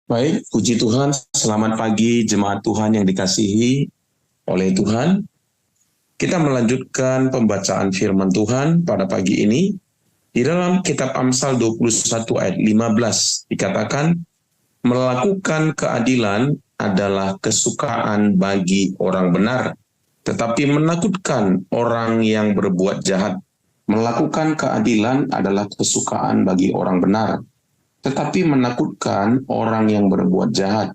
Baik, puji Tuhan, selamat pagi jemaat Tuhan yang dikasihi oleh Tuhan. Kita melanjutkan pembacaan firman Tuhan pada pagi ini. Di dalam kitab Amsal 21 ayat 15 dikatakan, melakukan keadilan adalah kesukaan bagi orang benar, tetapi menakutkan orang yang berbuat jahat. Melakukan keadilan adalah kesukaan bagi orang benar, tetapi menakutkan orang yang berbuat jahat.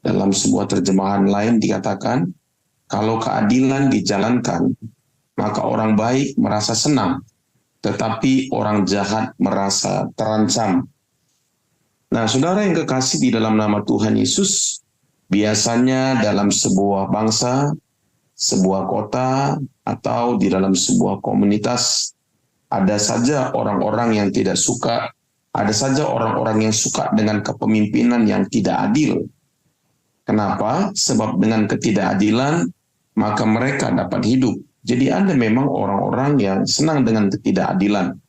Dalam sebuah terjemahan lain dikatakan, kalau keadilan dijalankan, maka orang baik merasa senang, tetapi orang jahat merasa terancam. Nah, saudara yang kekasih di dalam nama Tuhan Yesus, biasanya dalam sebuah bangsa, sebuah kota, atau di dalam sebuah komunitas, ada saja orang-orang yang tidak suka, ada saja orang-orang yang suka dengan kepemimpinan yang tidak adil. Kenapa? Sebab dengan ketidakadilan, maka mereka dapat hidup. Jadi ada memang orang-orang yang senang dengan ketidakadilan.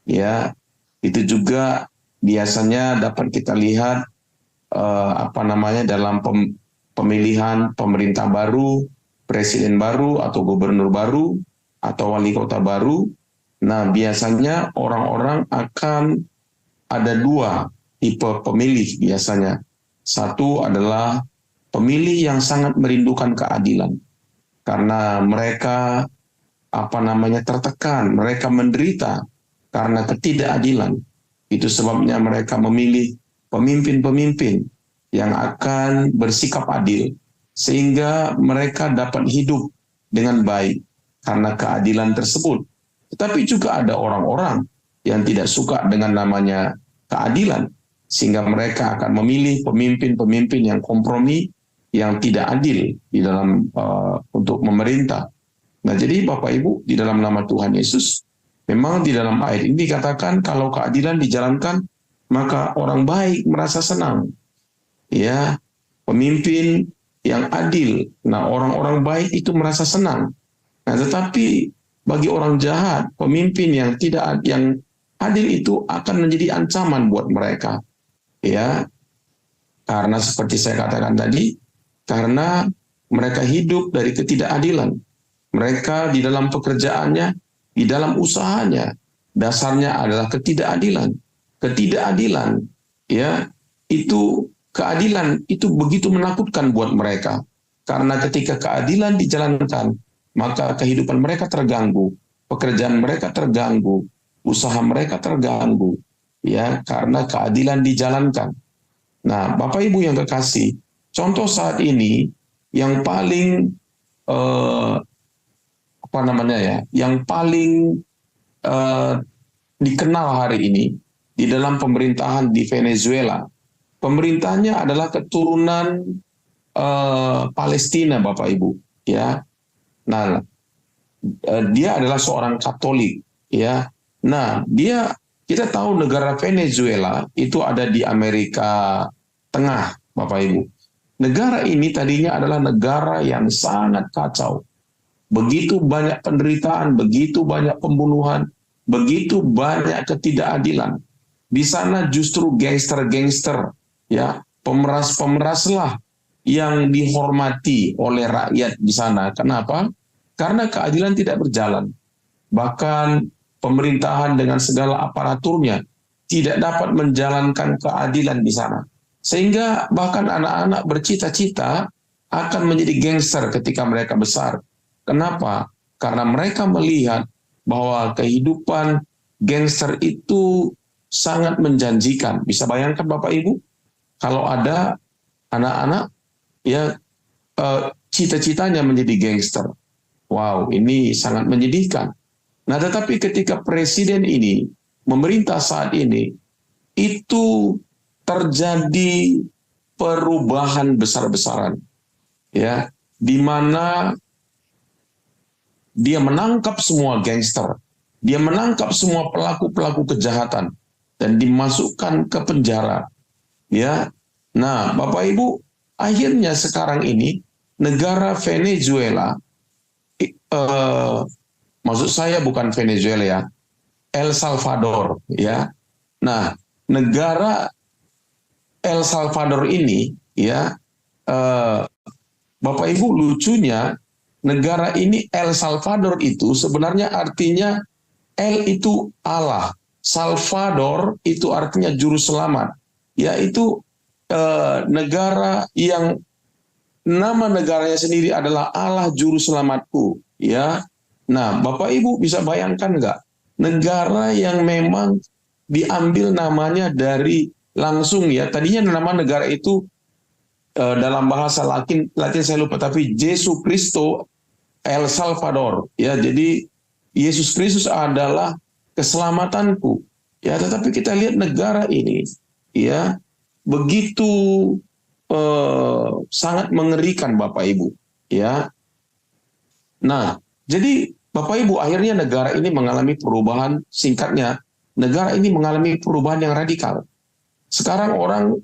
Ya, itu juga biasanya dapat kita lihat dalam pemilihan pemerintah baru, presiden baru atau gubernur baru atau wali kota baru. Nah, biasanya orang-orang akan ada dua tipe pemilih biasanya. Satu adalah pemilih yang sangat merindukan keadilan karena mereka tertekan, mereka menderita karena ketidakadilan. Itu sebabnya mereka memilih pemimpin-pemimpin yang akan bersikap adil sehingga mereka dapat hidup dengan baik karena keadilan tersebut. Tetapi juga ada orang-orang yang tidak suka dengan namanya keadilan, sehingga mereka akan memilih pemimpin-pemimpin yang kompromi, yang tidak adil di dalam untuk memerintah. Nah, jadi Bapak Ibu, di dalam nama Tuhan Yesus, memang di dalam ayat ini dikatakan kalau keadilan dijalankan, maka orang baik merasa senang. Ya, pemimpin yang adil. Nah, orang-orang baik itu merasa senang. Nah, tetapi bagi orang jahat, pemimpin yang tidak yang adil itu akan menjadi ancaman buat mereka. Ya, karena seperti saya katakan tadi, karena mereka hidup dari ketidakadilan. Mereka di dalam pekerjaannya, di dalam usahanya, dasarnya adalah ketidakadilan. Ketidakadilan, ya, itu keadilan itu begitu menakutkan buat mereka. Karena ketika keadilan dijalankan, maka kehidupan mereka terganggu, pekerjaan mereka terganggu, usaha mereka terganggu, ya, karena keadilan dijalankan. Nah, Bapak Ibu yang kekasih, contoh saat ini yang paling eh, yang paling eh, dikenal hari ini di dalam pemerintahan di Venezuela. Pemerintahnya adalah keturunan Palestina, Bapak Ibu, ya. Nah, dia adalah seorang Katolik, ya. Nah, kita tahu negara Venezuela itu ada di Amerika Tengah, Bapak Ibu. Negara ini tadinya adalah negara yang sangat kacau. Begitu banyak penderitaan, begitu banyak pembunuhan, begitu banyak ketidakadilan. Di sana justru gangster-gangster, ya, pemeras-pemeraslah yang dihormati oleh rakyat di sana. Kenapa? Karena keadilan tidak berjalan. Bahkan pemerintahan dengan segala aparaturnya tidak dapat menjalankan keadilan di sana. Sehingga bahkan anak-anak bercita-cita akan menjadi gangster ketika mereka besar. Kenapa? Karena mereka melihat bahwa kehidupan gangster itu sangat menjanjikan. Bisa bayangkan Bapak Ibu, kalau ada anak-anak ya cita-citanya menjadi gangster. Wow, ini sangat menyedihkan. Nah, tetapi ketika presiden ini memerintah saat ini, itu terjadi perubahan besar-besaran, ya, di mana dia menangkap semua gangster, dia menangkap semua pelaku-pelaku kejahatan dan dimasukkan ke penjara, ya. Nah, Bapak Ibu, akhirnya sekarang ini negara Venezuela, maksud saya bukan Venezuela ya, El Salvador, ya. Nah, negara El Salvador ini, ya, eh, Bapak Ibu, lucunya negara ini El Salvador itu sebenarnya artinya El itu Allah, Salvador itu artinya juru selamat, yaitu negara yang nama negaranya sendiri adalah Allah juru selamatku, ya. Nah, Bapak Ibu bisa bayangkan nggak, negara yang memang diambil namanya dari langsung, ya, tadinya nama negara itu dalam bahasa Latin saya lupa, tapi Yesus Kristo El Salvador, ya. Jadi Yesus Kristus adalah keselamatanku, ya. Tetapi kita lihat negara ini, ya, begitu sangat mengerikan, Bapak Ibu, ya. Nah, jadi Bapak Ibu, akhirnya negara ini mengalami perubahan. Singkatnya, negara ini mengalami perubahan yang radikal. Sekarang orang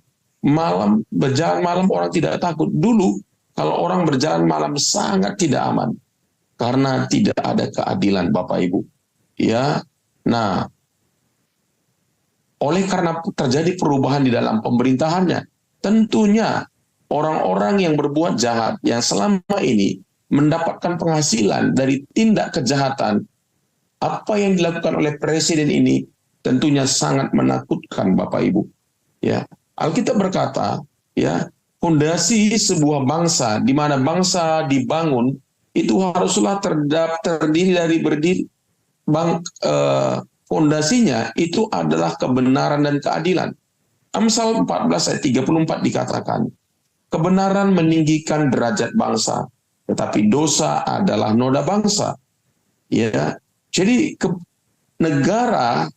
berjalan malam orang tidak takut. Dulu kalau orang berjalan malam sangat tidak aman karena tidak ada keadilan, Bapak Ibu, ya. Nah, oleh karena terjadi perubahan di dalam pemerintahannya, tentunya orang-orang yang berbuat jahat, yang selama ini mendapatkan penghasilan dari tindak kejahatan, apa yang dilakukan oleh presiden ini tentunya sangat menakutkan, Bapak Ibu. Ya, Alkitab berkata, ya, fondasi sebuah bangsa, di mana bangsa dibangun itu haruslah terdiri dari fondasinya itu adalah kebenaran dan keadilan. Amsal 14 ayat 34 dikatakan, kebenaran meninggikan derajat bangsa, tetapi dosa adalah noda bangsa. Ya, jadi negara,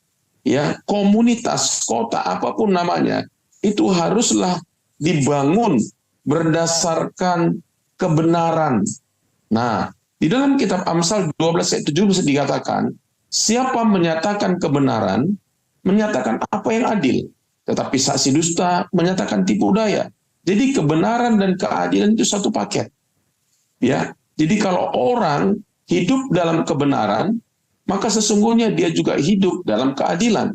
ya, komunitas, kota, apapun namanya, itu haruslah dibangun berdasarkan kebenaran. Nah, di dalam kitab Amsal 12 ayat 17 dikatakan, siapa menyatakan kebenaran, menyatakan apa yang adil, tetapi saksi dusta menyatakan tipu daya. Jadi kebenaran dan keadilan itu satu paket. Ya, jadi kalau orang hidup dalam kebenaran, maka sesungguhnya dia juga hidup dalam keadilan.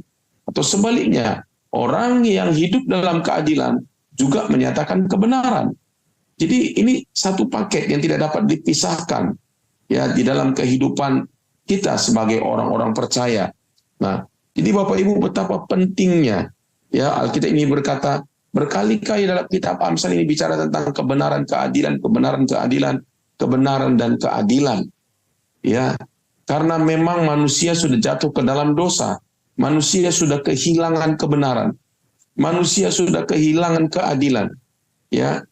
Atau sebaliknya, orang yang hidup dalam keadilan juga menyatakan kebenaran. Jadi ini satu paket yang tidak dapat dipisahkan, ya, di dalam kehidupan kita sebagai orang-orang percaya. Nah, jadi Bapak Ibu, betapa pentingnya, ya, Alkitab ini berkata berkali-kali dalam kitab Amsal ini bicara tentang kebenaran, keadilan, kebenaran, keadilan, kebenaran dan keadilan. Ya, karena memang manusia sudah jatuh ke dalam dosa, manusia sudah kehilangan kebenaran, manusia sudah kehilangan keadilan. Ya,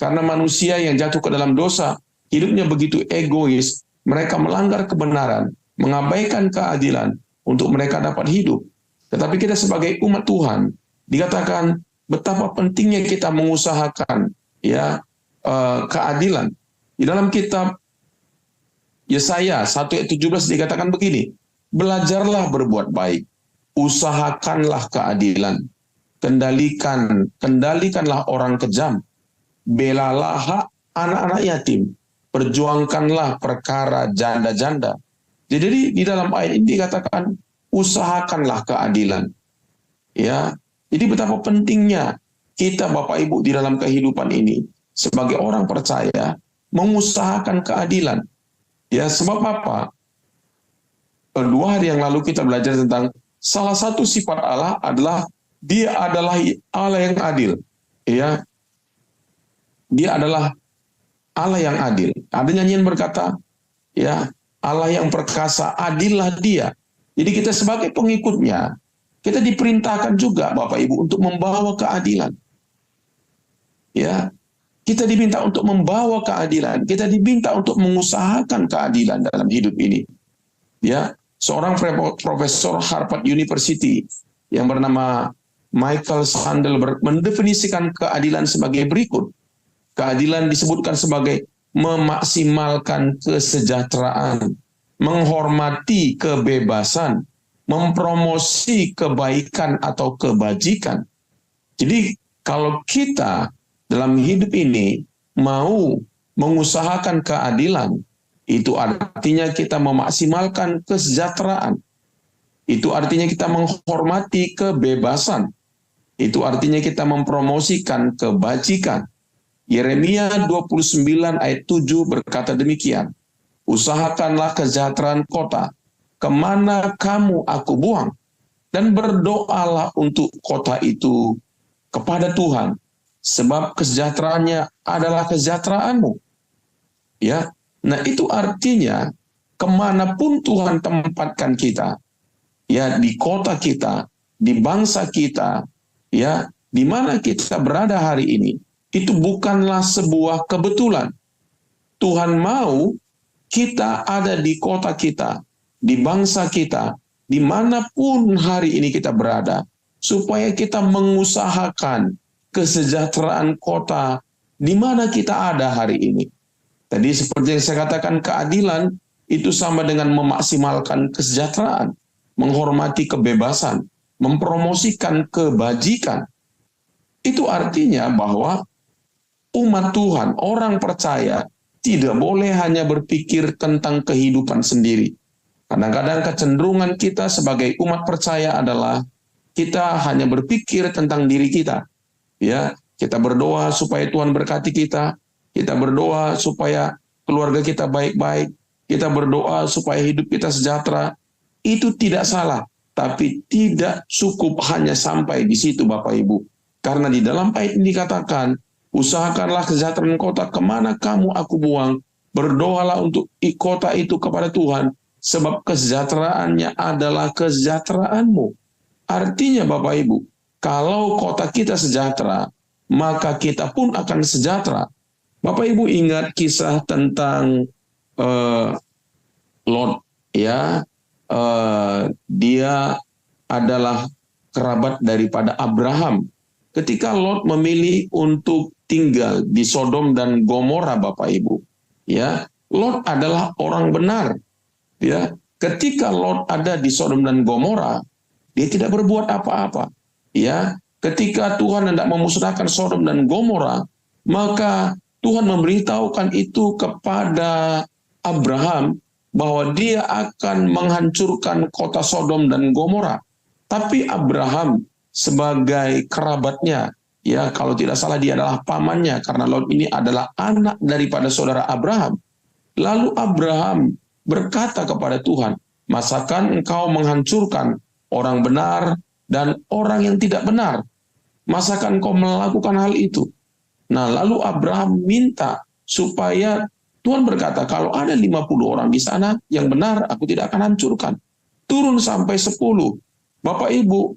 karena manusia yang jatuh ke dalam dosa, hidupnya begitu egois, mereka melanggar kebenaran, mengabaikan keadilan untuk mereka dapat hidup. Tetapi kita sebagai umat Tuhan, dikatakan betapa pentingnya kita mengusahakan, ya, keadilan. Di dalam kitab Yesaya 1 ayat 17 dikatakan begini, belajarlah berbuat baik, usahakanlah keadilan, kendalikanlah orang kejam, belalah hak anak-anak yatim, perjuangkanlah perkara janda-janda. Jadi di dalam ayat ini dikatakan usahakanlah keadilan. Ya, jadi betapa pentingnya kita, Bapak Ibu, di dalam kehidupan ini sebagai orang percaya mengusahakan keadilan. Ya, sebab apa? 2 hari yang lalu kita belajar tentang salah satu sifat Allah adalah Dia adalah Allah yang adil. Ya, Dia adalah Allah yang adil. Ada nyanyian berkata, ya, Allah yang perkasa, adillah Dia. Jadi kita sebagai pengikutnya, kita diperintahkan juga, Bapak Ibu, untuk membawa keadilan. Ya, kita diminta untuk membawa keadilan. Kita diminta untuk mengusahakan keadilan dalam hidup ini. Ya, seorang profesor Harvard University yang bernama Michael Sandel mendefinisikan keadilan sebagai berikut. Keadilan disebutkan sebagai memaksimalkan kesejahteraan, menghormati kebebasan, mempromosi kebaikan atau kebajikan. Jadi kalau kita dalam hidup ini mau mengusahakan keadilan, itu artinya kita memaksimalkan kesejahteraan. Itu artinya kita menghormati kebebasan. Itu artinya kita mempromosikan kebajikan. Yeremia 29 ayat 7 berkata demikian. Usahakanlah kesejahteraan kota, kemana kamu aku buang, dan berdoalah untuk kota itu kepada Tuhan, sebab kesejahteraannya adalah kesejahteraanmu. Ya, nah itu artinya kemanapun Tuhan tempatkan kita, ya di kota kita, di bangsa kita, ya di mana kita berada hari ini, itu bukanlah sebuah kebetulan. Tuhan mau kita ada di kota kita, di bangsa kita, dimanapun hari ini kita berada, supaya kita mengusahakan kesejahteraan kota di mana kita ada hari ini. Tadi seperti yang saya katakan, keadilan itu sama dengan memaksimalkan kesejahteraan, menghormati kebebasan, mempromosikan kebajikan. Itu artinya bahwa umat Tuhan, orang percaya, tidak boleh hanya berpikir tentang kehidupan sendiri. Kadang-kadang kecenderungan kita sebagai umat percaya adalah kita hanya berpikir tentang diri kita. Ya, kita berdoa supaya Tuhan berkati kita berdoa supaya keluarga kita baik-baik, kita berdoa supaya hidup kita sejahtera. Itu tidak salah, tapi tidak cukup hanya sampai di situ Bapak Ibu. Karena di dalam ayat ini dikatakan, usahakanlah kesejahteraan kota, kemana kamu aku buang, berdoalah untuk kota itu kepada Tuhan, sebab kesejahteraannya adalah kesejahteraanmu. Artinya Bapak Ibu, kalau kota kita sejahtera, maka kita pun akan sejahtera. Bapak Ibu ingat kisah tentang Lot, ya, dia adalah kerabat daripada Abraham. Ketika Lot memilih untuk tinggal di Sodom dan Gomora, Bapak Ibu, ya, Lot adalah orang benar. Ya, ketika Lot ada di Sodom dan Gomora, dia tidak berbuat apa-apa. Ya, ketika Tuhan hendak memusnahkan Sodom dan Gomora, maka Tuhan memberitahukan itu kepada Abraham bahwa dia akan menghancurkan kota Sodom dan Gomora. Tapi Abraham sebagai kerabatnya, ya kalau tidak salah dia adalah pamannya, karena Lot ini adalah anak daripada saudara Abraham. Lalu Abraham berkata kepada Tuhan, masakan engkau menghancurkan orang benar dan orang yang tidak benar? Masakan engkau melakukan hal itu? Nah, lalu Abraham minta supaya Tuhan berkata, kalau ada 50 orang di sana yang benar, aku tidak akan hancurkan. Turun sampai 10. Bapak Ibu,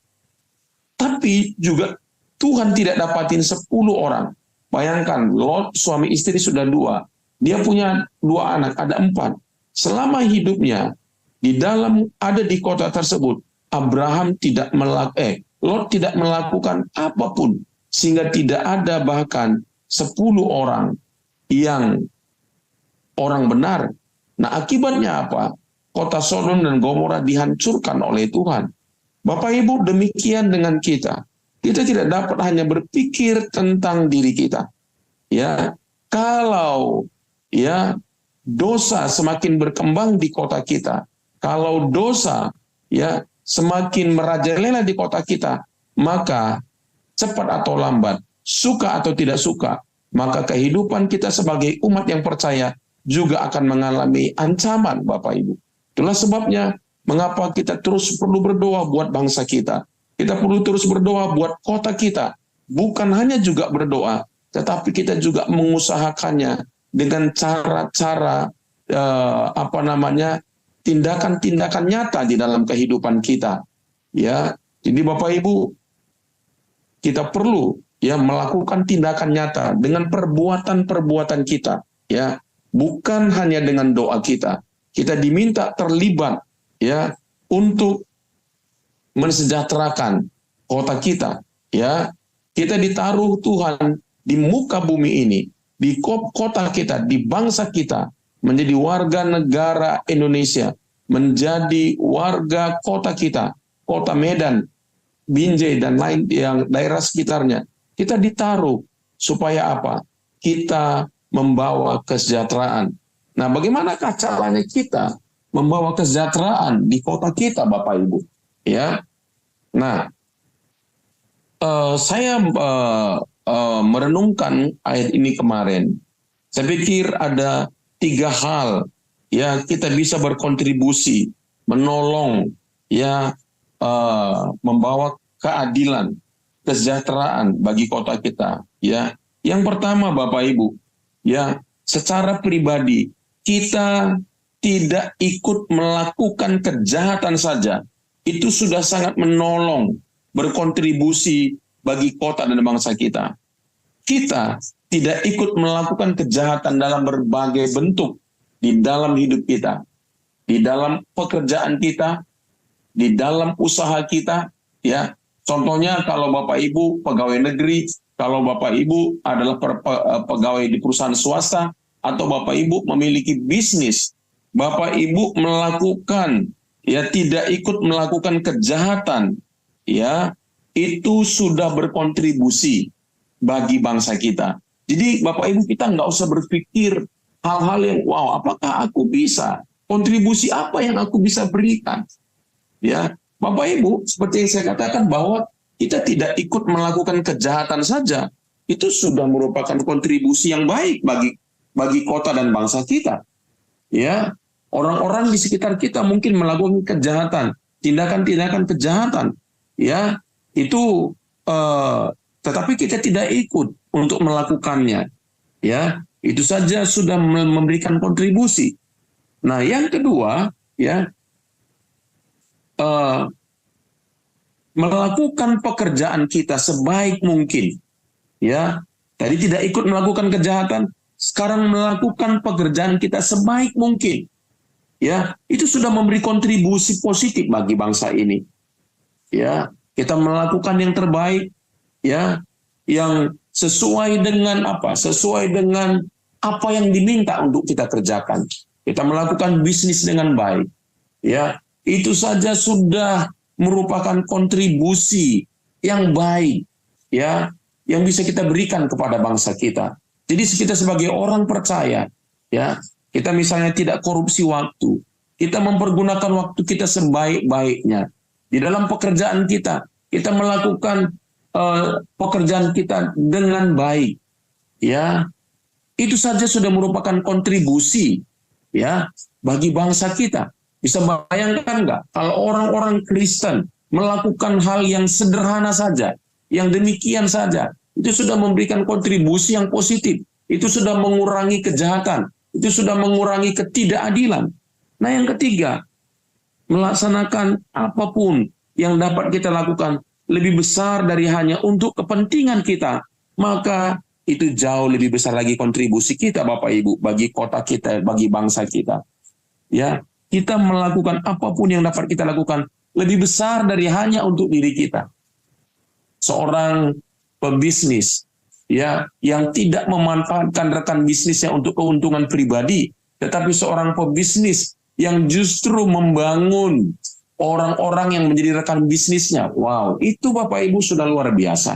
tapi juga Tuhan tidak dapatin 10 orang. Bayangkan, Lot suami istri sudah 2. Dia punya 2 anak, ada 4. Selama hidupnya, ada di kota tersebut, Lot tidak melakukan apapun, sehingga tidak ada bahkan 10 orang yang orang benar. Nah, akibatnya apa? Kota Sodom dan Gomora dihancurkan oleh Tuhan. Bapak Ibu, demikian dengan kita. Kita tidak dapat hanya berpikir tentang diri kita. Ya, kalau ya dosa semakin berkembang di kota kita, kalau dosa ya semakin merajalela di kota kita, maka cepat atau lambat, suka atau tidak suka, maka kehidupan kita sebagai umat yang percaya juga akan mengalami ancaman, Bapak Ibu. Itulah sebabnya mengapa kita terus perlu berdoa buat bangsa kita. Kita perlu terus berdoa buat kota kita. Bukan hanya juga berdoa, tetapi kita juga mengusahakannya dengan cara-cara tindakan-tindakan nyata di dalam kehidupan kita. Ya, jadi Bapak Ibu, kita perlu ya melakukan tindakan nyata dengan perbuatan-perbuatan kita, ya, bukan hanya dengan doa kita. Kita diminta terlibat ya untuk mensejahterakan kota kita, ya. Kita ditaruh Tuhan di muka bumi ini, di kota kita, di bangsa kita, menjadi warga negara Indonesia, menjadi warga kota kita, kota Medan, Binjai dan lain yang daerah sekitarnya. Kita ditaruh supaya apa? Kita membawa kesejahteraan. Nah, bagaimanakah caranya kita membawa kesejahteraan di kota kita, Bapak Ibu? Ya. Nah, Saya merenungkan ayat ini kemarin. Saya pikir ada 3 hal ya kita bisa berkontribusi, menolong, ya membawa keadilan, kesejahteraan bagi kota kita. Ya, yang pertama Bapak Ibu, ya secara pribadi kita tidak ikut melakukan kejahatan saja, itu sudah sangat menolong, berkontribusi bagi kota dan bangsa kita. Kita tidak ikut melakukan kejahatan dalam berbagai bentuk di dalam hidup kita, di dalam pekerjaan kita, di dalam usaha kita, ya. Contohnya kalau Bapak Ibu pegawai negeri, kalau Bapak Ibu adalah pegawai di perusahaan swasta, atau Bapak Ibu memiliki bisnis, Bapak Ibu melakukan, ya tidak ikut melakukan kejahatan, ya itu sudah berkontribusi bagi bangsa kita. Jadi Bapak Ibu kita nggak usah berpikir hal-hal yang wow, apakah aku bisa, kontribusi apa yang aku bisa berikan. Ya, Bapak Ibu, seperti yang saya katakan bahwa kita tidak ikut melakukan kejahatan saja, itu sudah merupakan kontribusi yang baik bagi kota dan bangsa kita. Ya, orang-orang di sekitar kita mungkin melakukan kejahatan, tindakan-tindakan kejahatan, ya itu, tetapi kita tidak ikut untuk melakukannya. Ya, itu saja sudah memberikan kontribusi. Nah, yang kedua, ya. Melakukan pekerjaan kita sebaik mungkin, ya tadi tidak ikut melakukan kejahatan, sekarang melakukan pekerjaan kita sebaik mungkin, ya itu sudah memberi kontribusi positif bagi bangsa ini, ya kita melakukan yang terbaik, ya yang sesuai dengan apa yang diminta untuk kita kerjakan, kita melakukan bisnis dengan baik, ya itu saja sudah merupakan kontribusi yang baik, ya yang bisa kita berikan kepada bangsa kita. Jadi kita sebagai orang percaya, ya kita misalnya tidak korupsi waktu, kita mempergunakan waktu kita sebaik-baiknya di dalam pekerjaan kita, kita melakukan pekerjaan kita dengan baik, ya itu saja sudah merupakan kontribusi, ya bagi bangsa kita. Bisa bayangkan nggak kalau orang-orang Kristen melakukan hal yang sederhana saja, yang demikian saja, itu sudah memberikan kontribusi yang positif, itu sudah mengurangi kejahatan, itu sudah mengurangi ketidakadilan. Nah yang ketiga, melaksanakan apapun yang dapat kita lakukan lebih besar dari hanya untuk kepentingan kita, maka itu jauh lebih besar lagi kontribusi kita Bapak Ibu bagi kota kita, bagi bangsa kita. Ya, kita melakukan apapun yang dapat kita lakukan lebih besar dari hanya untuk diri kita. Seorang pebisnis, ya yang tidak memanfaatkan rekan bisnisnya untuk keuntungan pribadi, tetapi seorang pebisnis yang justru membangun orang-orang yang menjadi rekan bisnisnya. Wow, itu Bapak Ibu sudah luar biasa.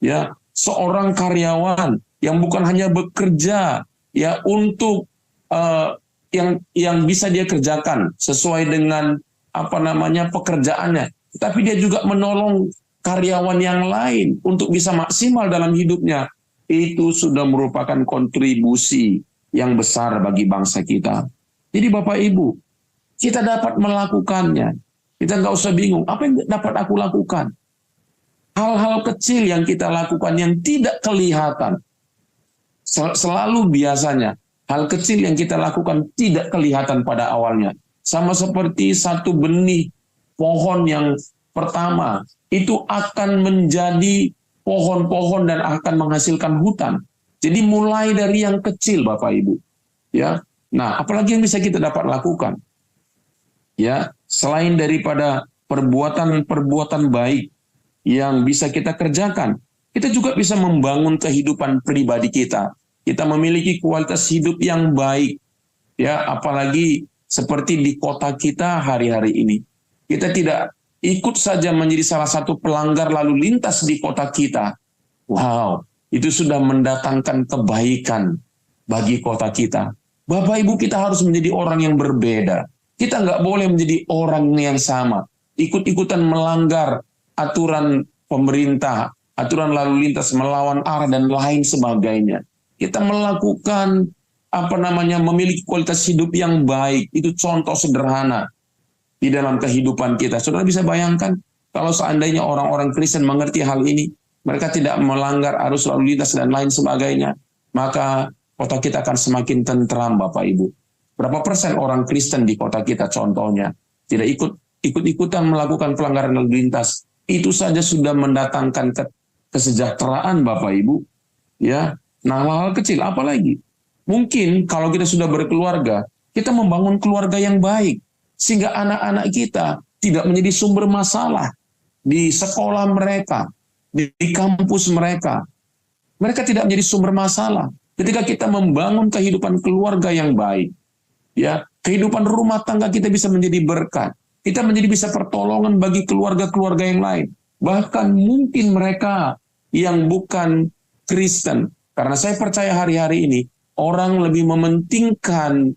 Ya, seorang karyawan yang bukan hanya bekerja ya untuk yang bisa dia kerjakan sesuai dengan pekerjaannya, tapi dia juga menolong karyawan yang lain untuk bisa maksimal dalam hidupnya. Itu sudah merupakan kontribusi yang besar bagi bangsa kita. Jadi Bapak Ibu, kita dapat melakukannya. Kita nggak usah bingung, apa yang dapat aku lakukan? Hal-hal kecil yang kita lakukan yang tidak kelihatan. Selalu biasanya hal kecil yang kita lakukan tidak kelihatan pada awalnya. Sama seperti satu benih pohon yang pertama, itu akan menjadi pohon-pohon dan akan menghasilkan hutan. Jadi mulai dari yang kecil Bapak Ibu. Ya. Nah, apalagi yang bisa kita dapat lakukan? Ya, selain daripada perbuatan-perbuatan baik yang bisa kita kerjakan, kita juga bisa membangun kehidupan pribadi kita. Kita memiliki kualitas hidup yang baik, ya apalagi seperti di kota kita hari-hari ini. Kita tidak ikut saja menjadi salah satu pelanggar lalu lintas di kota kita. Wow, itu sudah mendatangkan kebaikan bagi kota kita. Bapak Ibu, kita harus menjadi orang yang berbeda. Kita nggak boleh menjadi orang yang sama, ikut-ikutan melanggar aturan pemerintah, aturan lalu lintas melawan arah dan lain sebagainya. Kita melakukan memiliki kualitas hidup yang baik. Itu contoh sederhana di dalam kehidupan kita. Saudara bisa bayangkan kalau seandainya orang-orang Kristen mengerti hal ini, mereka tidak melanggar arus lalu lintas dan lain sebagainya, maka kota kita akan semakin tentram, Bapak Ibu. Berapa persen orang Kristen di kota kita contohnya tidak ikut-ikutan melakukan pelanggaran lalu lintas? Itu saja sudah mendatangkan kesejahteraan, Bapak Ibu. Ya, nah hal-hal kecil apalagi? Mungkin kalau kita sudah berkeluarga, kita membangun keluarga yang baik, sehingga anak-anak kita tidak menjadi sumber masalah di sekolah mereka, di kampus mereka. Mereka tidak menjadi sumber masalah. Ketika kita membangun kehidupan keluarga yang baik, ya, kehidupan rumah tangga kita bisa menjadi berkat. Kita menjadi bisa pertolongan bagi keluarga-keluarga yang lain. Bahkan mungkin mereka yang bukan Kristen. Karena saya percaya hari-hari ini, orang lebih mementingkan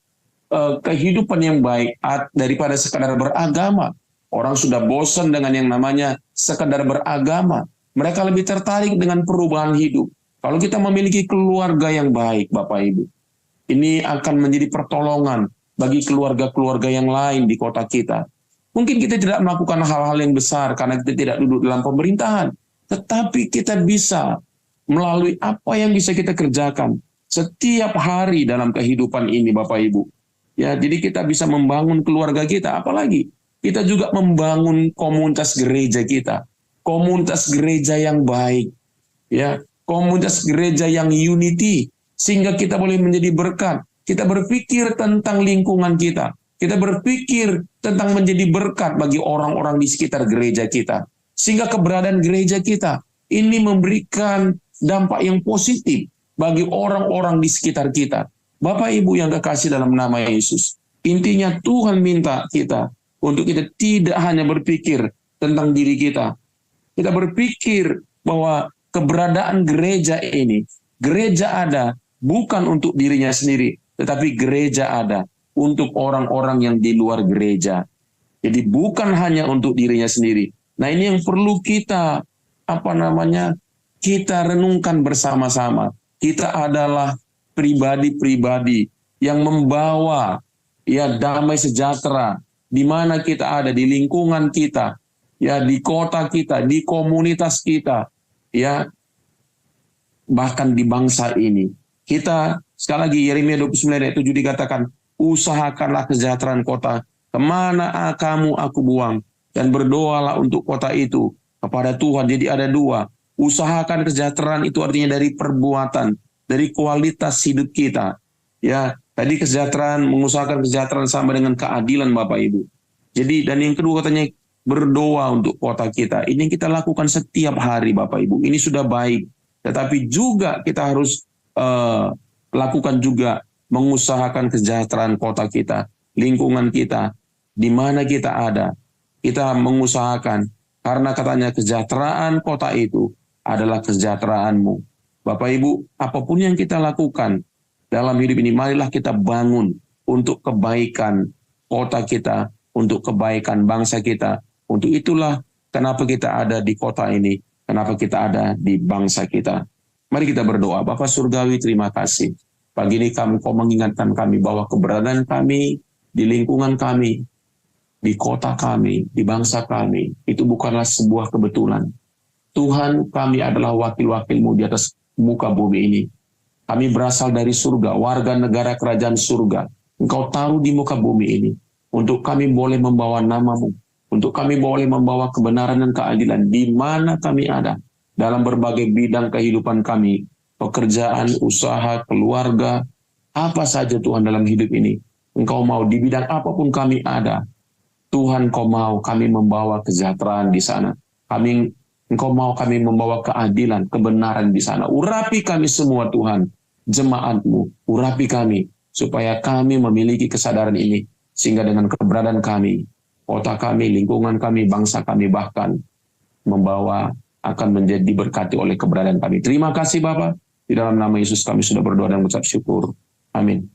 kehidupan yang baik daripada sekadar beragama. Orang sudah bosan dengan yang namanya sekadar beragama. Mereka lebih tertarik dengan perubahan hidup. Kalau kita memiliki keluarga yang baik, Bapak Ibu, ini akan menjadi pertolongan bagi keluarga-keluarga yang lain di kota kita. Mungkin kita tidak melakukan hal-hal yang besar karena kita tidak duduk dalam pemerintahan. Tetapi kita bisa melalui apa yang bisa kita kerjakan setiap hari dalam kehidupan ini, Bapak Ibu. Ya, jadi kita bisa membangun keluarga kita, apalagi kita juga membangun komunitas gereja kita. Komunitas gereja yang baik. Ya, komunitas gereja yang unity, sehingga kita boleh menjadi berkat. Kita berpikir tentang lingkungan kita. Kita berpikir tentang menjadi berkat bagi orang-orang di sekitar gereja kita. Sehingga keberadaan gereja kita ini memberikan dampak yang positif bagi orang-orang di sekitar kita. Bapak Ibu yang kekasih dalam nama Yesus, intinya Tuhan minta kita untuk kita tidak hanya berpikir tentang diri kita. Kita berpikir bahwa keberadaan gereja ini, gereja ada bukan untuk dirinya sendiri, tetapi gereja ada untuk orang-orang yang di luar gereja. Jadi bukan hanya untuk dirinya sendiri. Nah, ini yang perlu kita kita renungkan bersama-sama. Kita adalah pribadi-pribadi yang membawa damai sejahtera di mana kita ada, di lingkungan kita, ya, di kota kita, di komunitas kita, ya, bahkan di bangsa ini. Kita sekali lagi Yeremia 29 ayat 7 dikatakan, usahakanlah kesejahteraan kota, kemana kamu aku buang, dan berdoalah untuk kota itu kepada Tuhan. Jadi ada dua. Usahakan kesejahteraan itu artinya dari perbuatan, dari kualitas hidup kita. Ya, tadi kesejahteraan, mengusahakan kesejahteraan sama dengan keadilan, Bapak Ibu. Jadi, dan yang kedua katanya berdoa untuk kota kita. Ini yang kita lakukan setiap hari, Bapak Ibu. Ini sudah baik. Tetapi juga kita harus lakukan juga mengusahakan kesejahteraan kota kita, lingkungan kita, di mana kita ada. Kita mengusahakan, karena katanya kesejahteraan kota itu adalah kesejahteraanmu. Bapak Ibu, apapun yang kita lakukan dalam hidup ini, marilah kita bangun untuk kebaikan kota kita, untuk kebaikan bangsa kita. Untuk itulah kenapa kita ada di kota ini, kenapa kita ada di bangsa kita. Mari kita berdoa. Bapa Surgawi, terima kasih. Pagi ini Kau mengingatkan kami bahwa keberadaan kami di lingkungan kami, di kota kami, di bangsa kami, itu bukanlah sebuah kebetulan. Tuhan, kami adalah wakil-wakil-Mu di atas muka bumi ini. Kami berasal dari surga, warga negara kerajaan surga. Engkau taruh di muka bumi ini, untuk kami boleh membawa nama-Mu, untuk kami boleh membawa kebenaran dan keadilan di mana kami ada, dalam berbagai bidang kehidupan kami, pekerjaan, usaha, keluarga, apa saja Tuhan dalam hidup ini. Engkau mau di bidang apapun kami ada, Tuhan Kau mau kami membawa kesejahteraan di sana. Engkau mau kami membawa keadilan, kebenaran di sana. Urapi kami semua Tuhan, jemaat-Mu, urapi kami, supaya kami memiliki kesadaran ini, sehingga dengan keberadaan kami, kota kami, lingkungan kami, bangsa kami, bahkan akan menjadi diberkati oleh keberadaan kami. Terima kasih Bapa, di dalam nama Yesus kami sudah berdoa dan mengucap syukur. Amin.